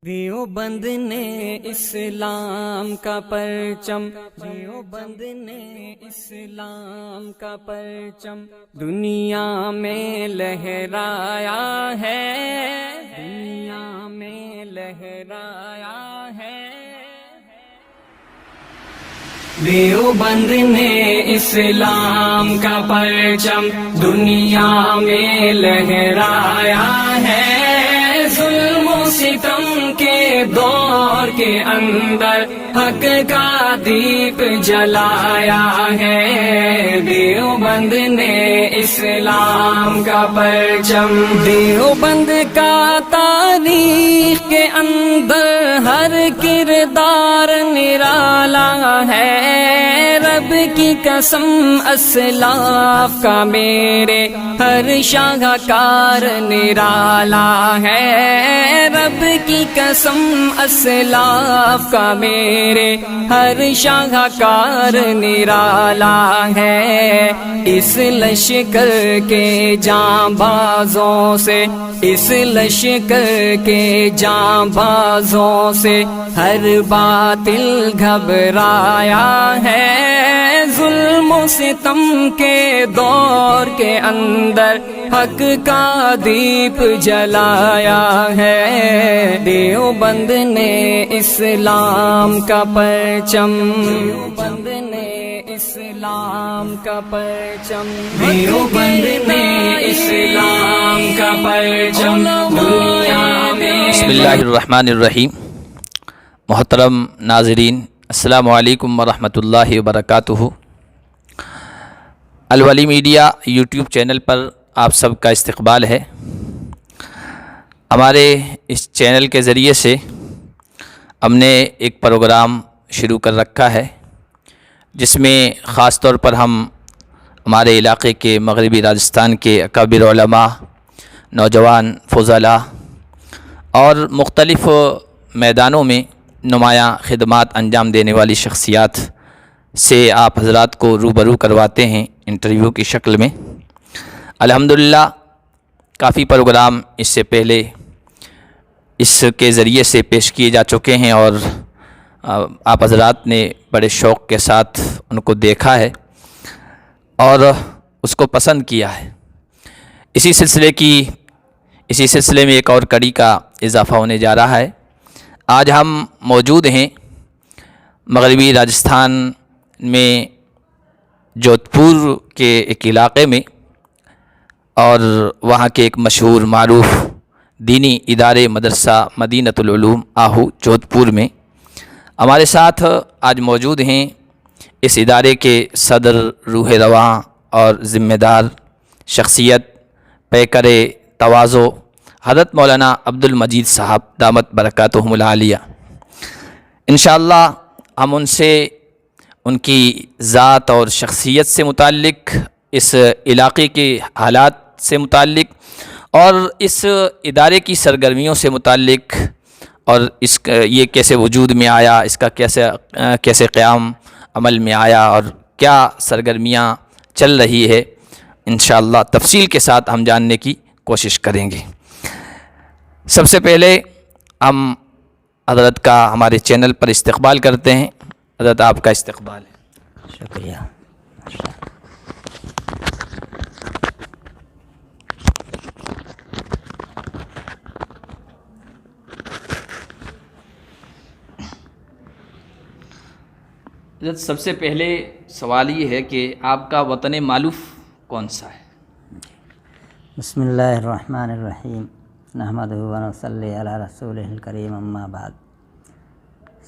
دیوبند نے اسلام کا پرچم، دیوبند نے اسلام کا پرچم دنیا میں لہرایا ہے، دنیا میں لہرایا ہے۔ دیوبند نے اسلام کا پرچم دنیا میں لہرایا ہے، ظلم و ستم کے دور کے اندر حق کا دیپ جلایا ہے۔ دیوبند نے اسلام کا پرچم، دیوبند کا تاریخ کے اندر ہر کردار نرالا ہے، رب کی قسم اسلاف کا میرے ہر شاہکار نرالا ہے، رب کی قسم اسلاف کا میرے ہر شاہکار نرالا ہے۔ اس لشکر کے جانبازوں سے، اس لشکر کے جانبازوں سے ہر باطل گھبرایا ہے، ظلم و ستم کے دور کے اندر حق کا دیپ جلایا ہے۔ دیوبند نے اسلام کا پرچم، دیوبند نے اسلام کا پرچم، دیوبند نے اسلام کا پرچم دنیا میں۔ بسم اللہ الرحمن الرحیم۔ محترم ناظرین، السلام علیکم ورحمۃ اللہ وبرکاتہ۔ الولی میڈیا یوٹیوب چینل پر آپ سب کا استقبال ہے۔ ہمارے اس چینل کے ذریعے سے ہم نے ایک پروگرام شروع کر رکھا ہے، جس میں خاص طور پر ہم ہمارے علاقے کے مغربی راجستھان کے اکابر علماء، نوجوان فضلاء اور مختلف میدانوں میں نمایاں خدمات انجام دینے والی شخصیات سے آپ حضرات کو روبرو کرواتے ہیں انٹرویو کی شکل میں۔ الحمدللہ کافی پروگرام اس سے پہلے اس کے ذریعے سے پیش کیے جا چکے ہیں اور آپ حضرات نے بڑے شوق کے ساتھ ان کو دیکھا ہے اور اس کو پسند کیا ہے۔ اسی سلسلے میں ایک اور کڑی کا اضافہ ہونے جا رہا ہے۔ آج ہم موجود ہیں مغربی راجستھان میں جودھ پور کے ایک علاقے میں، اور وہاں کے ایک مشہور معروف دینی ادارے مدرسہ مدینۃ العلوم آہو جودھ پور میں ہمارے ساتھ آج موجود ہیں اس ادارے کے صدر، روح رواں اور ذمہ دار شخصیت، پیکر تواضع حضرت مولانا عبد المجید صاحب دامت برکاتہم العالیہ۔ انشاءاللہ ہم ان سے ان کی ذات اور شخصیت سے متعلق، اس علاقے کے حالات سے متعلق اور اس ادارے کی سرگرمیوں سے متعلق، اور یہ کیسے وجود میں آیا، اس کا کیسے قیام عمل میں آیا اور کیا سرگرمیاں چل رہی ہے، انشاءاللہ تفصیل کے ساتھ ہم جاننے کی کوشش کریں گے۔ سب سے پہلے ہم حضرت کا ہمارے چینل پر استقبال کرتے ہیں۔ حضرت آپ کا استقبال ہے۔ شکریہ۔ حضرت سب سے پہلے سوال یہ ہے کہ آپ کا وطن مالوف کون سا ہے؟ بسم اللہ الرحمن الرحیم، نحمدہ و نصلی علی رسولہ الکریم، اما بعد۔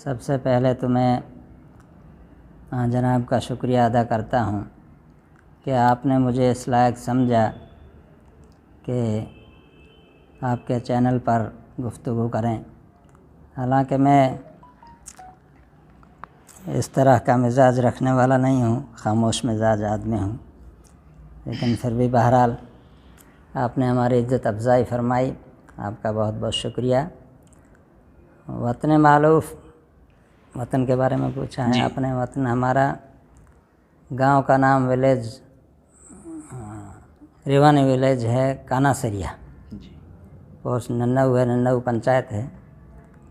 سب سے پہلے تو میں جناب کا شکریہ ادا کرتا ہوں کہ آپ نے مجھے اس لائق سمجھا کہ آپ کے چینل پر گفتگو کریں۔ حالانکہ میں اس طرح کا مزاج رکھنے والا نہیں ہوں، خاموش مزاج آدمی ہوں، لیکن پھر بھی بہرحال آپ نے ہماری عزت افزائی فرمائی، آپ کا بہت بہت شکریہ۔ وطن مالوف، وطن کے بارے میں پوچھا ہے آپ نے۔ وطن ہمارا گاؤں کا نام ولیج ریوانی ولیج ہے، کانا سریا، پوسٹ 99 ہے، 99 پنچایت ہے،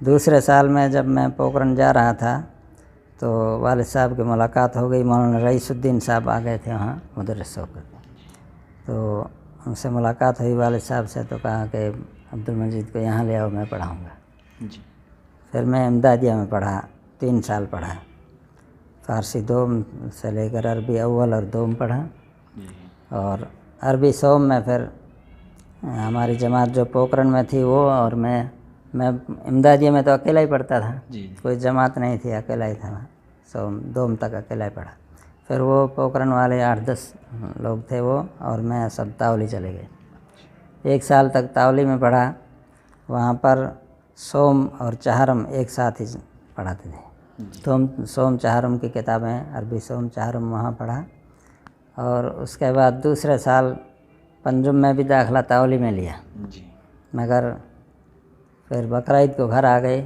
دوسرے سال میں جب میں پوکرن جا رہا تھا تو والد صاحب کی ملاقات ہو گئی. مولانا رئیس الدین صاحب آ گئے تھے وہاں مدرس ہو کر. تو ان سے ملاقات ہوئی والد صاحب سے, تو کہا کہ عبد المجید کو یہاں لے آؤ, میں پڑھاؤں گا. جی. پھر میں امدادیہ میں پڑھا, 3 سال پڑھا. فارسی دوم سے لے کر عربی اول اور دوم پڑھا. اور عربی سوم میں پھر ہماری جماعت جو پوکرن میں تھی وہ, اور میں امدادیہ میں تو اکیلا ہی پڑھتا تھا. کوئی جماعت نہیں تھی, اکیلا ہی تھا. سوم دوم تک اکیلا ہی پڑھا. پھر وہ پوکرن والے 8-10 لوگ تھے وہ, اور میں سب تاولی چلے گئے. 1 سال تک تاولی میں پڑھا. وہاں پر سوم اور چہارم ایک ساتھ ہی پڑھاتے تھے. سوم چہارم کی کتابیں, عربی سوم چہارم وہاں پڑھا. اور اس کے بعد دوسرے سال پنجم میں بھی داخلہ تاولی میں لیا. مگر پھر بقرعید کو گھر آ گئے,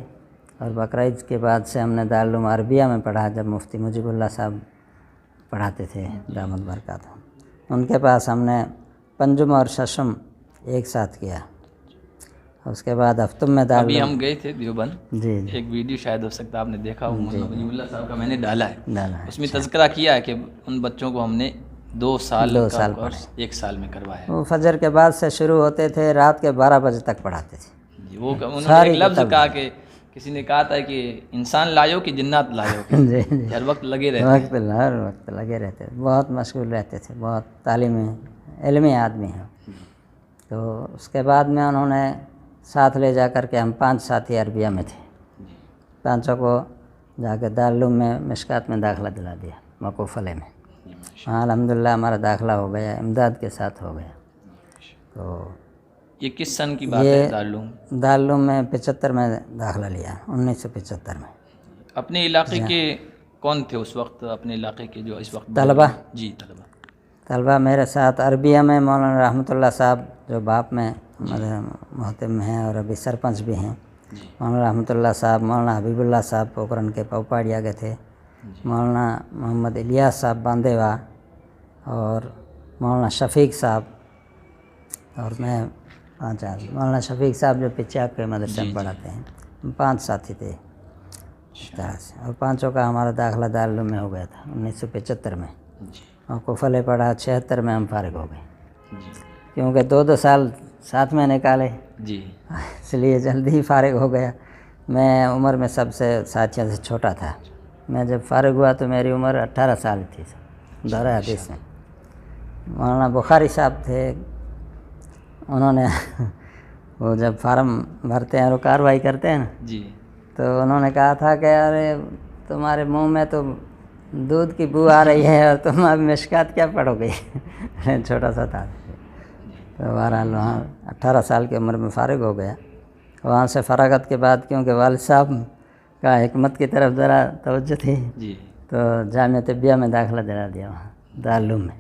اور بقرعید کے بعد سے ہم نے دارالعلوم عربیہ میں پڑھا, جب مفتی مجیب اللہ صاحب پڑھاتے تھے دامت برکاتہم. ان کے پاس ہم نے پنجم اور ششم ایک ساتھ کیا. اس کے بعد ہفتم میں ابھی ہم گئے تھے دیوبند, جی ایک ویڈیو شاید ہو سکتا ہے آپ نے دیکھا ہو, مجیب اللہ صاحب کا میں نے ڈالا ہے. اس میں تذکرہ کیا ہے کہ ان بچوں کو ہم نے 2 سال کا کورس 1 سال میں کروایا. وہ فجر کے بعد سے شروع ہوتے تھے, رات کے 12 بجے تک پڑھاتے تھے. وہ انہوں نے ایک لفظ کہا کہ کسی نے کہا تھا کہ انسان لائیو کہ جنات لائیو. ہر وقت لگے رہتے, ہر وقت لگے رہتے. بہت مشغول رہتے تھے, بہت تعلیمی علمی آدمی ہیں. تو اس کے بعد میں انہوں نے ساتھ لے جا کر کے, ہم 5 ساتھی عربیہ میں تھے, 5 کو جا کے دارالعلوم میں مشکات میں داخلہ دلا دیا, مکوفلے میں. ہاں الحمدللہ ہمارا داخلہ ہو گیا, امداد کے ساتھ ہو گیا. تو یہ کس سن کی بات ہے دارالعلوم؟ دارالعلوم میں 75 میں داخلہ لیا, 1975 میں. اپنے علاقے کے کون تھے اس وقت, اپنے علاقے کے جو اس وقت طلبہ؟ جی طلبہ میرے ساتھ عربیہ میں مولانا رحمۃ اللہ صاحب جو باپ میں محتم ہیں اور ابھی سرپنچ بھی ہیں, مولانا رحمۃ اللہ صاحب, مولانا حبیب اللہ صاحب پوکرن کے پوپاڑیا کے تھے, مولانا محمد الیاس صاحب باندیوا, اور مولانا شفیق صاحب, اور میں 5 آدمی. مولانا شفیق صاحب جو پچاک کے مدرسے میں پڑھاتے ہیں. 5 ساتھی تھے اس طرح سے, اور 5 کا ہمارا داخلہ دارالعلوم میں ہو گیا تھا 1975 میں. اور کوفلے پڑھا, 76 میں ہم فارغ ہو گئے, کیونکہ 2 سال ساتھ میں نکالے, اس لیے جلدی ہی فارغ ہو گیا. میں عمر میں سب سے ساتھیوں سے چھوٹا تھا. میں جب فارغ ہوا تو میری عمر 18 سال تھی. دورہ حدیث میں مولانا بخاری صاحب تھے, انہوں نے وہ جب فارم بھرتے ہیں, وہ کارروائی کرتے ہیں نا, تو انہوں نے کہا تھا کہ ارے تمہارے منہ میں تو دودھ کی بو آ رہی ہے, اور تم اب مشکات کیا پڑھو گے. چھوٹا سا تھا. تو بہرحال وہاں 18 سال کی عمر میں فارغ ہو گیا. وہاں سے فراغت کے بعد کیونکہ والد صاحب کا حکمت کی طرف ذرا توجہ تھی, تو جامعہ طبیہ میں داخلہ دلا دیا وہاں دارالعلوم میں.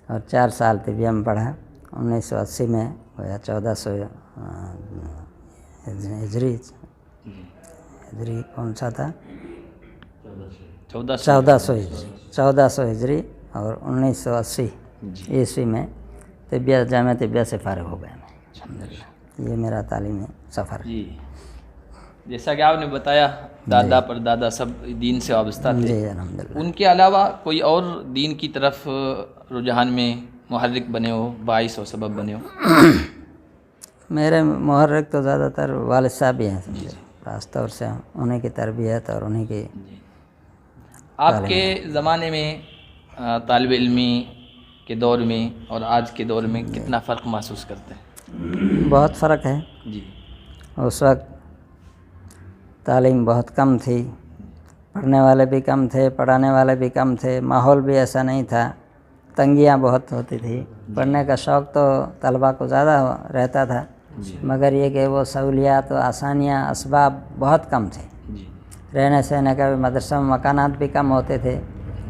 اور 4 سال طبیہ میں پڑھا. 1980 میں ہویا 1400 ہجری کون سا تھا, 1400 ہجری, اور 1980 عیسوی میں طبیہ جامعہ طبیہ سے فارغ ہو گیا میں الحمدللہ. یہ میرا تعلیمی سفر. جیسا کہ آپ نے بتایا دادا پر دادا سب دین سے وابستہ تھے. جی الحمدللہ. ان کے علاوہ کوئی اور دین کی طرف رجحان میں محرک بنے ہو, باعث و سبب بنے ہو؟ میرے محرک تو زیادہ تر والد صاحب ہی ہیں سمجھے, خاص طور سے انہیں کی تربیت اور انہیں کی. آپ کے زمانے میں طالب علمی کے دور میں اور آج کے دور میں کتنا فرق محسوس کرتے ہیں؟ بہت فرق ہے. اس وقت تعلیم بہت کم تھی, پڑھنے والے بھی کم تھے, پڑھانے والے بھی کم تھے, ماحول بھی ایسا نہیں تھا, تنگیاں بہت ہوتی تھی. پڑھنے کا شوق تو طلباء کو زیادہ رہتا تھا, مگر یہ کہ وہ سہولیات و آسانیاں اسباب بہت کم تھے. رہنے سہنے کا بھی مدرسہ میں مکانات بھی کم ہوتے تھے.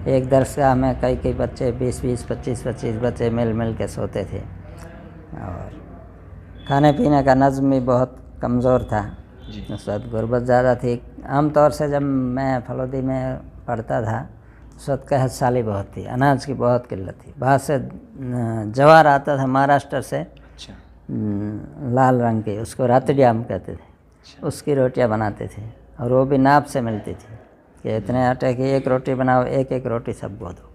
ایک درسگاہ میں کئی بچے 20 25 بچے مل کے سوتے تھے. اور کھانے پینے کا نظم بھی بہت کمزور تھا. اس وقت غربت زیادہ تھی. عام طور سے جب میں پھلودی میں پڑھتا تھا اس وقت قحط سالی بہت تھی, اناج کی بہت قلت تھی. باہر سے جوار آتا تھا مہاراشٹر سے, لال رنگ کے, اس کو راتڑی آم کہتے تھے. اس کی روٹیاں بناتے تھے، اور وہ بھی ناپ سے ملتی تھی کہ اتنے آٹے کی ایک روٹی بناؤ، ایک ایک روٹی سب کو دو۔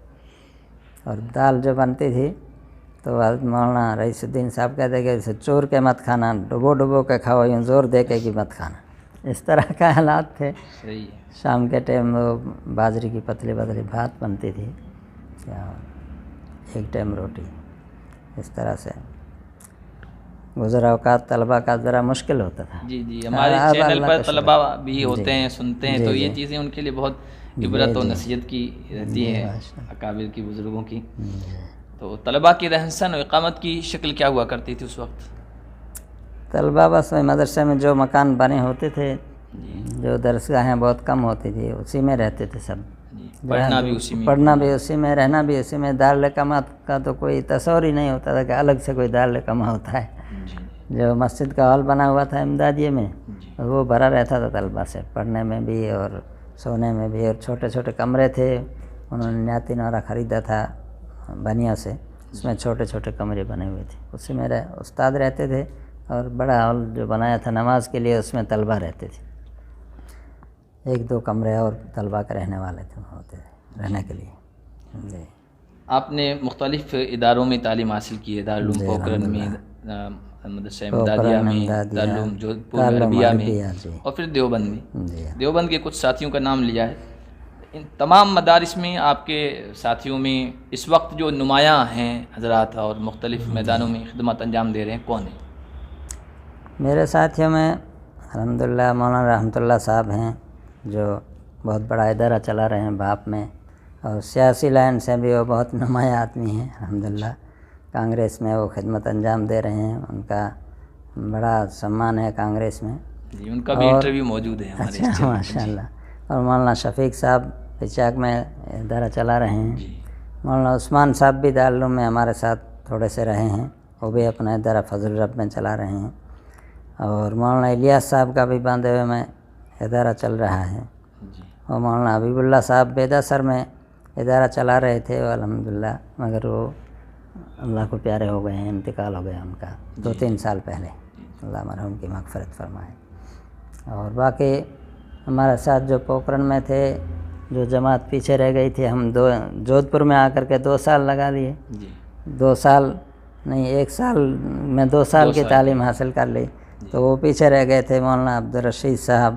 اور دال جو بنتی تھی تو مولانا رئیس الدین صاحب کہتے کہ اسے چور کے مت کھانا، ڈبو ڈبو کے کھاؤ، یوں زور دے کے کہ مت کھانا۔ اس طرح کا حالات تھے۔ صحیح ہے۔ شام کے ٹائم وہ باجرے کی پتلی پتلی بھات بنتی تھی، ایک ٹائم روٹی۔ اس طرح سے گزرا اوقات طلباء کا ذرا مشکل ہوتا تھا۔ جی جی، ہمارے چینل پر طلباء بھی ہوتے ہیں، سنتے ہیں، تو یہ چیزیں ان کے لیے بہت عبرت و نصیحت کی رہتی ہے، اکابر کی، بزرگوں کی۔ تو طلباء کی رہن سہن و اقامت کی شکل کیا ہوا کرتی تھی اس وقت؟ طلباء بس مدرسے میں جو مکان بنے ہوتے تھے، جو درسگاہیں بہت کم ہوتی تھی، اسی میں رہتے تھے سب۔ پڑھنا بھی اسی میں، پڑھنا بھی اسی میں، رہنا بھی اسی میں۔ دارالاقامت کا تو کوئی تصور ہی نہیں ہوتا تھا کہ الگ سے کوئی دارالاقامہ ہوتا ہے۔ جو مسجد کا ہال بنا ہوا تھا امدادیہ میں، وہ بھرا رہتا تھا طلباء سے، پڑھنے میں بھی اور سونے میں بھی۔ اور چھوٹے چھوٹے کمرے تھے، انہوں نے نیاتی نورا خریدا تھا بنیا سے، اس میں چھوٹے چھوٹے کمرے بنے ہوئے تھے، اسی میں استاد رہتے تھے۔ اور بڑا ہال جو بنایا تھا نماز کے لیے، اس میں طلباء رہتے تھے۔ ایک دو کمرے اور طلباء کے رہنے والے تھے، ہوتے تھے رہنے کے لیے۔ جی، آپ نے مختلف اداروں میں تعلیم حاصل کی ہے، دارالعلوم پوکرن میں، مدرسہ امدادیہ میں، دارالعلوم جودھپور عربیہ میں، اور پھر دیوبند میں۔ دیوبند کے کچھ ساتھیوں کا نام لیا ہے۔ ان تمام مدارس میں آپ کے ساتھیوں میں اس وقت جو نمایاں ہیں حضرات اور مختلف میدانوں میں خدمات انجام دے رہے ہیں، کون ہیں؟ میرے ساتھیوں میں الحمدللہ مولانا رحمۃ اللہ صاحب ہیں، جو بہت بڑا ادارہ چلا رہے ہیں باپ میں، اور سیاسی لائن سے بھی وہ بہت نمایاں آدمی ہیں الحمدللہ۔ کانگریس میں وہ خدمت انجام دے رہے ہیں، ان کا بڑا سمان ہے کانگریس میں۔ جی، ان کا بھی انٹرویو موجود ہے ہمارے چینل پر۔ ماشاء اللہ۔ اور مولانا شفیق صاحب پچاک میں ادارہ چلا رہے ہیں۔ مولانا عثمان صاحب بھی دارالعلوم میں ہمارے ساتھ تھوڑے سے رہے ہیں، وہ بھی اپنا ادارہ فضل رب میں چلا رہے ہیں۔ اور مولانا الیاس صاحب کا بھی باندھے ہوئے میں ادارہ چل رہا ہے۔ اور مولانا حبیب اللہ صاحب بیدا سر میں ادارہ چلا رہے تھے الحمدللہ، مگر وہ اللہ کو پیارے ہو گئے ہیں، انتقال ہو گیا ان کا 2-3 سال پہلے، اللہ مرحوم کی مغفرت فرمائے۔ اور باقی ہمارے ساتھ جو پوکرن میں تھے، جو جماعت پیچھے رہ گئی تھی، ہم جودھپور میں آ کر کے 2 سال لگا دیے۔ 2 سال نہیں، 1 سال میں 2 سال کی تعلیم حاصل کر لی، تو وہ پیچھے رہ گئے تھے مولانا عبدالرشید صاحب،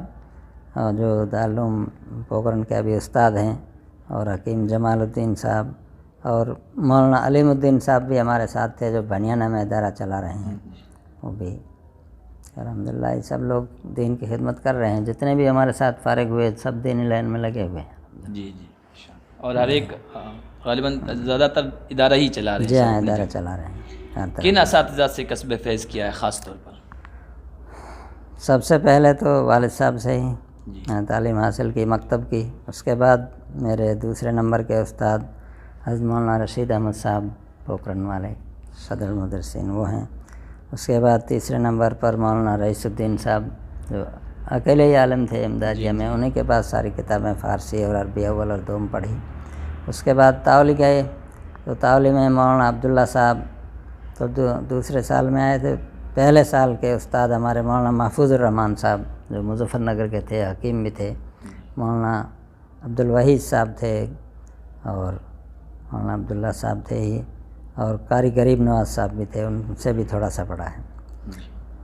جو دارالعلوم پوکرن کے ابھی استاد ہیں، اور حکیم جمال الدین صاحب، اور مولانا علیم الدین صاحب بھی ہمارے ساتھ تھے، جو بنیانہ میں ادارہ چلا رہے ہیں۔ وہ بھی الحمدللہ یہ سب لوگ دین کی خدمت کر رہے ہیں، جتنے بھی ہمارے ساتھ فارغ ہوئے سب دینی لائن میں لگے ہوئے ہیں۔ جی جی، اور ہر ایک غالباً زیادہ تر ادارہ ہی چلا رہے ہیں۔ جی ہاں، ادارہ چلا رہے ہیں ہر طرح۔ کن اساتذہ سے کسب فیض کیا ہے خاص طور پر؟ سب سے پہلے تو والد صاحب سے ہی تعلیم حاصل کی، مکتب کی۔ اس کے بعد میرے دوسرے نمبر کے استاد حضرت مولانا رشید احمد صاحب پوکرن والے، صدر المدرسین، وہ ہیں۔ اس کے بعد تیسرے نمبر پر مولانا رئیس الدین صاحب، جو اکیلے ہی عالم تھے امدادیہ میں، انہیں کے پاس ساری کتابیں فارسی اور عربی اول اور دوم پڑھی۔ اس کے بعد تاولی گئے، تو تاولی میں مولانا عبداللہ صاحب تو دوسرے سال میں آئے تھے۔ پہلے سال کے استاد ہمارے مولانا محفوظ الرحمن صاحب، جو مظفر نگر کے تھے، حکیم بھی تھے۔ مولانا عبدالوحید صاحب تھے، اور مولانا عبداللہ صاحب تھے ہی، اور قاری غریب نواز صاحب بھی تھے، ان سے بھی تھوڑا سا پڑھا ہے۔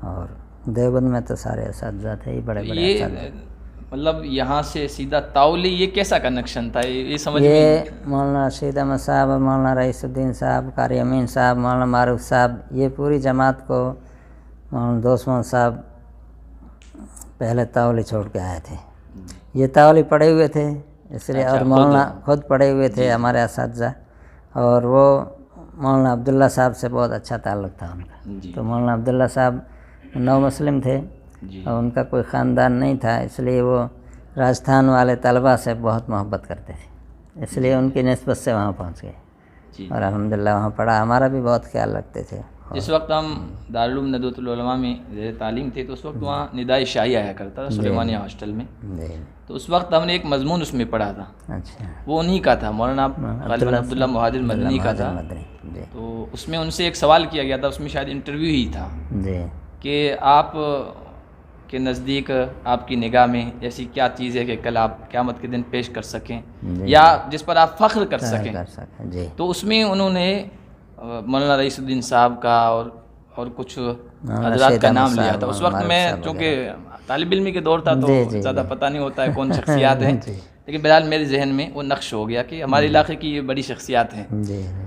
اور دیوبند میں تو سارے اساتذہ تھے ہی، بڑے بڑے اساتذہ۔ مطلب یہاں سے سیدھا تاولی، یہ کیسا کنیکشن تھا؟ یہ سمجھ یہ میں مولانا رشید احمد صاحب، مولانا رئیس الدین صاحب، قاری امین صاحب، مولانا معروف صاحب، یہ پوری جماعت کو مولانا دوست محمد صاحب پہلے تاولی چھوڑ کے آئے تھے۔ یہ تاولی پڑھے ہوئے تھے اس لیے، اور مولانا خود پڑھے ہوئے تھے ہمارے اساتذہ، اور وہ مولانا عبداللہ صاحب سے بہت اچھا تعلق تھا ان کا۔ تو مولانا عبداللہ صاحب نو مسلم تھے، اور ان کا کوئی خاندان نہیں تھا، اس لیے وہ راجستھان والے طلباء سے بہت محبت کرتے تھے، اس لیے ان کی نسبت سے وہاں پہنچ گئے، اور الحمدللہ وہاں پڑھا۔ ہمارا بھی بہت خیال رکھتے تھے۔ جس وقت ہم دارالعلوم ندوۃ العلماء میں زیر تعلیم تھے، تو اس وقت وہاں ندائے شاہی آیا کرتا تھا سلیمانیہ ہاسٹل میں، تو اس وقت ہم نے ایک مضمون اس میں پڑھا تھا، اچھا، وہ انہی کا تھا، مولانا عبداللہ مہاجر مدنی کا تھا۔ تو اس میں ان سے ایک سوال کیا گیا تھا، اس میں شاید انٹرویو ہی تھا، جی، کہ آپ کے نزدیک آپ کی نگاہ میں ایسی کیا چیز ہے کہ کل آپ قیامت کے دن پیش کر سکیں یا جس پر آپ فخر کر سکیں؟ جی تو اس میں انہوں نے مولانا رئیس الدین صاحب کا اور کچھ حضرات کا نام لیا تھا. اس وقت میں چونکہ طالب علمی کے دور تھا تو زیادہ پتہ نہیں ہوتا ہے کون شخصیات ہیں، لیکن بہرحال میرے ذہن میں وہ نقش ہو گیا کہ ہمارے علاقے کی یہ بڑی شخصیات ہیں.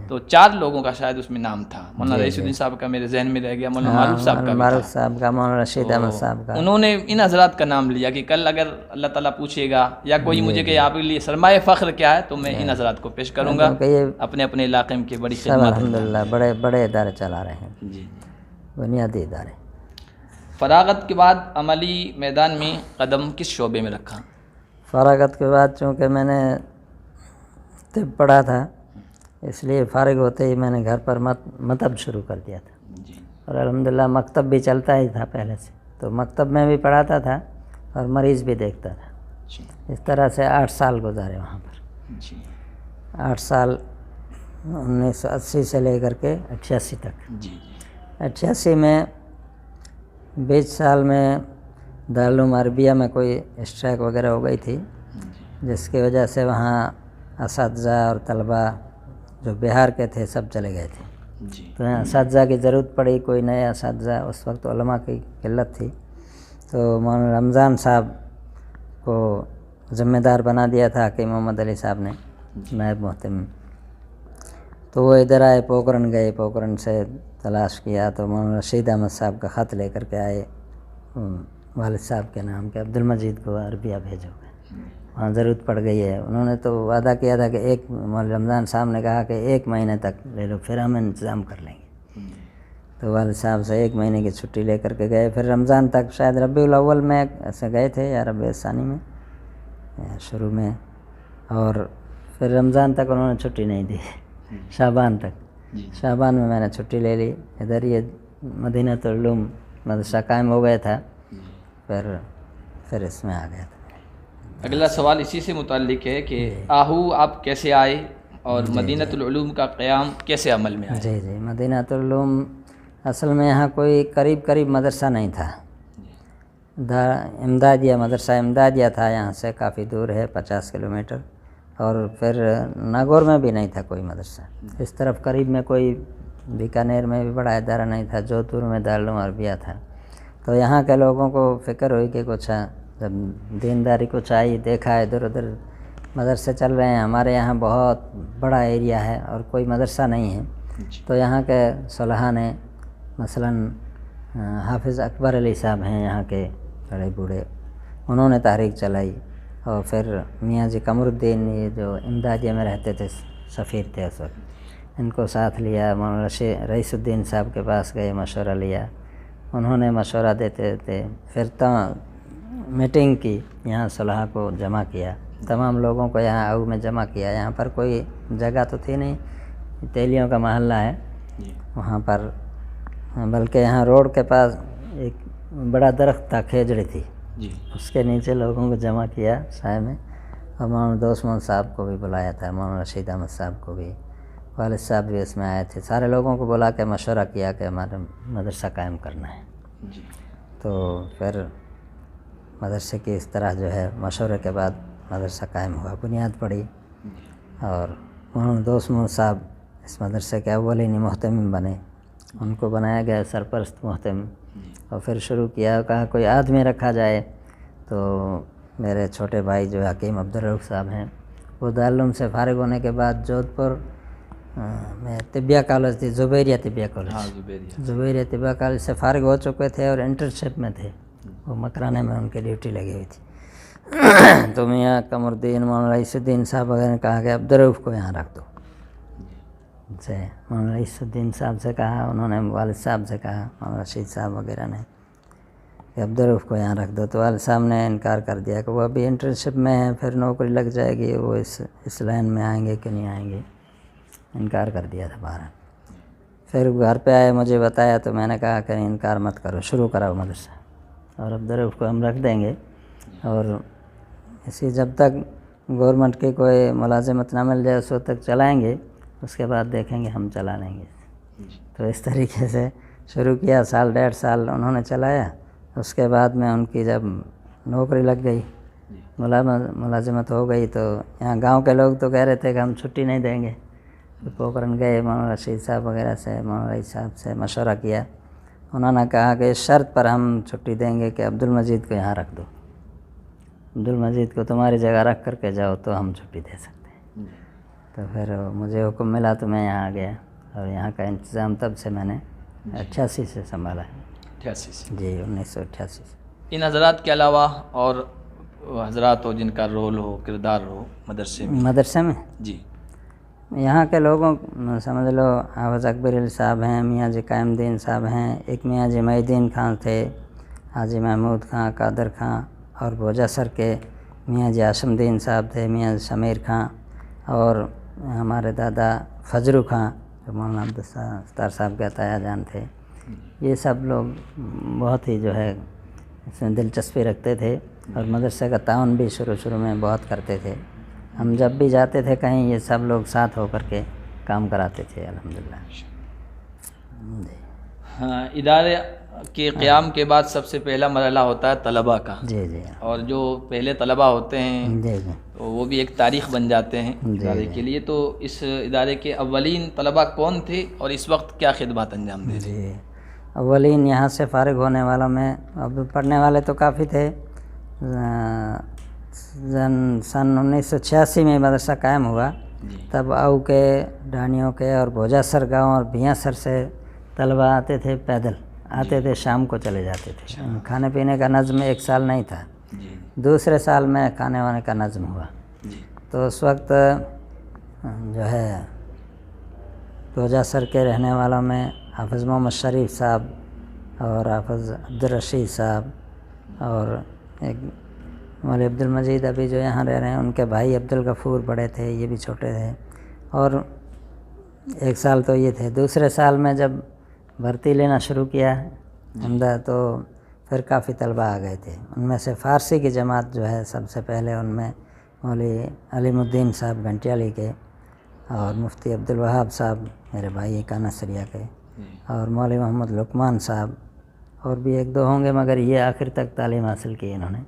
تو 4 لوگوں کا شاید اس میں نام تھا. مولانا رئیس الدین صاحب کا میرے ذہن میں رہ گیا، مولانا معروف صاحب کا بھی معروف تھا. صاحب کا، مولانا رشید احمد صاحب کا. انہوں نے ان حضرات کا نام لیا کہ کل اگر اللہ تعالیٰ پوچھے گا یا کوئی مجھے کہ آپ کے لیے سرمایہ فخر کیا ہے تو میں ان حضرات کو پیش کروں گا. اپنے اپنے علاقے میں کی بڑی سب خدمت. الحمدللہ بڑے بڑے ادارے چلا رہے ہیں، جی. بنیادی ادارے. فراغت کے بعد عملی میدان میں قدم کس شعبے میں رکھا؟ فراغت کے بعد چونکہ میں نے طب پڑھا تھا، اس لیے فارغ ہوتے ہی میں نے گھر پر مکتب شروع کر دیا تھا. جی. اور الحمدللہ مکتب بھی چلتا ہی تھا پہلے سے، تو مکتب میں بھی پڑھاتا تھا اور مریض بھی دیکھتا تھا. جی. اس طرح سے 8 سال گزارے وہاں پر. جی. 8 سال 1980 سے لے کر کے 88 تک. جی. 88 میں 20 سال میں دارالعلوم عربیہ میں کوئی اسٹرائک وغیرہ ہو گئی تھی، جس کی وجہ سے وہاں اساتذہ اور طلباء جو بہار کے تھے سب چلے گئے تھے. جی. تو یہاں اساتذہ کی ضرورت پڑی، کوئی نئے اساتذہ. اس وقت علماء کی قلت تھی، تو مولانا رمضان صاحب کو ذمہ دار بنا دیا تھا حکیم محمد علی صاحب نے، نائب محتمم. تو وہ ادھر آئے، پوکرن گئے، پوکرن سے تلاش کیا تو مولانا رشید احمد صاحب کا خط لے کر کے آئے والد صاحب کے نام کے، عبد المجید کو عربیہ بھیجو گے، وہاں ضرورت پڑ گئی ہے. انہوں نے تو وعدہ کیا تھا کہ مولانا رمضان صاحب نے کہا کہ 1 مہینے تک لے لو، پھر ہم انتظام کر لیں گے. تو والد صاحب سے 1 مہینے کی چھٹی لے کر کے گئے. پھر رمضان تک، شاید ربیع الاول میں ایسے گئے تھے یا ربیع الثانی میں شروع میں، اور پھر رمضان تک انہوں نے چھٹی نہیں دی، شعبان تک. شعبان میں نے چھٹی لے لی. ادھر یہ مدینۃ العلوم مدرسہ قائم ہو گیا تھا، پھر اس میں آ گیا تھا. اگلا سوال اسی سے متعلق ہے کہ آہو آپ کیسے آئے اور مدینۃ العلوم کا قیام کیسے عمل میں آیا؟ جی. مدینۃ العلوم اصل میں یہاں کوئی قریب مدرسہ نہیں تھا. امدادیہ مدرسہ امدادیہ تھا، یہاں سے کافی دور ہے، 50 کلومیٹر. اور پھر ناگور میں بھی نہیں تھا کوئی مدرسہ. اس طرف قریب میں کوئی، بیکانیر میں بھی بڑا ادارہ نہیں تھا، جودھپور میں دارالعلوم عربیہ تھا. تو یہاں کے لوگوں کو فکر ہوئی کہ کچھ جب دینداری کچھ آئی، دیکھا ادھر ادھر مدرسے چل رہے ہیں، ہمارے یہاں بہت بڑا ایریا ہے اور کوئی مدرسہ نہیں ہے. تو یہاں کے صلحاء نے، مثلاً حافظ اکبر علی صاحب ہیں یہاں کے بڑے بوڑھے، انہوں نے تحریک چلائی. اور پھر میاں جی قمر الدین، یہ جو امدادیہ میں رہتے تھے، سفیر تھے اس وقت، ان کو ساتھ لیا. مولانا رئیس الدین صاحب کے پاس گئے، مشورہ لیا. انہوں نے مشورہ دیتے تھے. پھر میٹنگ کی، یہاں صلحاء کو جمع کیا، تمام لوگوں کو یہاں آؤ میں جمع کیا. یہاں پر کوئی جگہ تو تھی نہیں، تیلیوں کا محلہ ہے وہاں پر، بلکہ یہاں روڈ کے پاس ایک بڑا درخت تھا، کھیجڑی تھی، اس کے نیچے لوگوں کو جمع کیا سائے میں. اور مولانا دوست محمد صاحب کو بھی بلایا تھا، مولانا رشید احمد صاحب کو بھی، والد صاحب بھی اس میں آئے تھے. سارے لوگوں کو بلا کے مشورہ کیا کہ ہمارا مدرسہ قائم کرنا ہے. تو پھر مدرسے کی اس طرح جو ہے مشورے کے بعد مدرسہ قائم ہوا، بنیاد پڑی. اور مولانا دوست محمد صاحب اس مدرسے کے اولین محتمم بنے، ان کو بنایا گیا سرپرست محتمم. اور پھر شروع کیا، کہا کوئی آدمی رکھا جائے. تو میرے چھوٹے بھائی جو حکیم عبدالرؤف صاحب ہیں، وہ دارالعلوم سے فارغ ہونے کے بعد جودھپور میں طبیہ کالج تھی، زبیریہ طبیہ کالج، زبیریہ طبیہ کالج سے فارغ ہو چکے تھے اور انٹرنشپ میں تھے. وہ مکرانے میں ان کی ڈیوٹی لگی ہوئی تھی. تو میاں قمر الدین، مولانا رئیس الدین صاحب وغیرہ نے کہا کہ عبدالرؤف کو یہاں رکھ دو. مولانا رئیس الدین صاحب سے کہا، انہوں نے والد صاحب سے کہا، مولانا رشید صاحب وغیرہ نے کہ عبدالرؤف کو یہاں رکھ دو. تو والد صاحب نے انکار کر دیا کہ وہ ابھی انٹرنشپ میں ہیں، پھر نوکری لگ جائے گی، وہ اس لائن میں آئیں گے کہ نہیں آئیں گے. انکار کر دیا تھا بہرحال. پھر گھر پہ آئے، مجھے بتایا تو میں نے کہا کہ انکار مت کرو، شروع کراؤ مدرسہ، اور عبدالرؤف کو ہم رکھ دیں گے. اور اسی جب تک گورنمنٹ کی کوئی ملازمت نہ مل جائے اس وقت تک چلائیں گے، اس کے بعد دیکھیں گے، ہم چلا لیں گے. تو اس طریقے سے شروع کیا. 1.5 سال انہوں نے چلایا. اس کے بعد میں ان کی جب نوکری لگ گئی، ملازمت ہو گئی، تو یہاں گاؤں کے لوگ تو کہہ رہے تھے کہ ہم چھٹی نہیں دیں گے. تو پوکھرن گئے، مولانا رشید صاحب وغیرہ سے، مولانا رئیس صاحب سے مشورہ کیا. انہوں نے کہا کہ اس شرط پر ہم چھٹی دیں گے کہ عبدالمجید کو یہاں رکھ دو، عبدالمجید کو تمہاری جگہ رکھ کر کے جاؤ تو ہم چھٹی دے سکتے ہیں. تو پھر مجھے حکم ملا تو میں یہاں آ گیا، اور یہاں کا انتظام تب سے میں نے 88 سے سنبھالا ہے. 88 سے. جی 1988 سے. ان حضرات کے علاوہ اور حضرات ہو جن کا رول ہو، کردار ہو مدرسے میں؟ جی. یہاں کے لوگوں سمجھ لو حافظ اکبر علی صاحب ہیں، میاں جی قائم الدین صاحب ہیں، ایک میاں جی محی الدین خان تھے، حاجی محمود خان، قادر خان، اور بوجا سر کے میاں جی عاصم الدین صاحب تھے، میاں جی شمیر خان، اور ہمارے دادا فضلو خان جو مولانا عبدالستار صاحب کے عطایہ جان تھے. یہ سب لوگ بہت ہی جو ہے اس میں دلچسپی رکھتے تھے، اور مدرسے کا تعاون بھی شروع میں بہت کرتے تھے. ہم جب بھی جاتے تھے کہیں یہ سب لوگ ساتھ ہو کر کے کام کراتے تھے الحمدللہ. جی. ہاں، ادارے کے قیام کے بعد سب سے پہلا مرحلہ ہوتا ہے طلباء کا. جی جی. اور جو پہلے طلباء ہوتے ہیں جی جی. تو وہ بھی ایک تاریخ بن جاتے ہیں ادارے کے لیے. تو اس ادارے کے اولین طلباء کون تھے اور اس وقت کیا خدمات انجام دے رہے ہیں؟ جی. اولین یہاں سے فارغ ہونے والوں میں اب پڑھنے والے تو کافی تھے. سن 1986 میں مدرسہ قائم ہوا. تب آؤ کے، ڈانیوں کے اور بوجا سر گاؤں اور بیاں سر سے طلباء آتے تھے، پیدل آتے تھے، شام کو چلے جاتے تھے. کھانے پینے کا نظم ایک سال نہیں تھا، دوسرے سال میں کھانے وانے کا نظم ہوا. تو اس وقت جو ہے بوجا سر کے رہنے والوں میں حافظ محمد شریف صاحب اور حافظ عبدالرشید صاحب اور ایک مولوی عبدالمجید ابھی جو یہاں رہ رہے ہیں، ان کے بھائی عبدالغفور بڑے تھے، یہ بھی چھوٹے تھے. اور ایک سال تو یہ تھے. دوسرے سال میں جب بھرتی لینا شروع کیا عمدہ، تو پھر کافی طلباء آ گئے تھے. ان میں سے فارسی کی جماعت جو ہے سب سے پہلے، ان میں مولوی علیم الدین صاحب گھنٹیالی کے، اور مفتی عبدالوہاب صاحب میرے بھائی کانا سریا کے، اور مولوی محمد لقمان صاحب، اور بھی ایک دو ہوں گے، مگر یہ آخر تک تعلیم حاصل کی انہوں نے.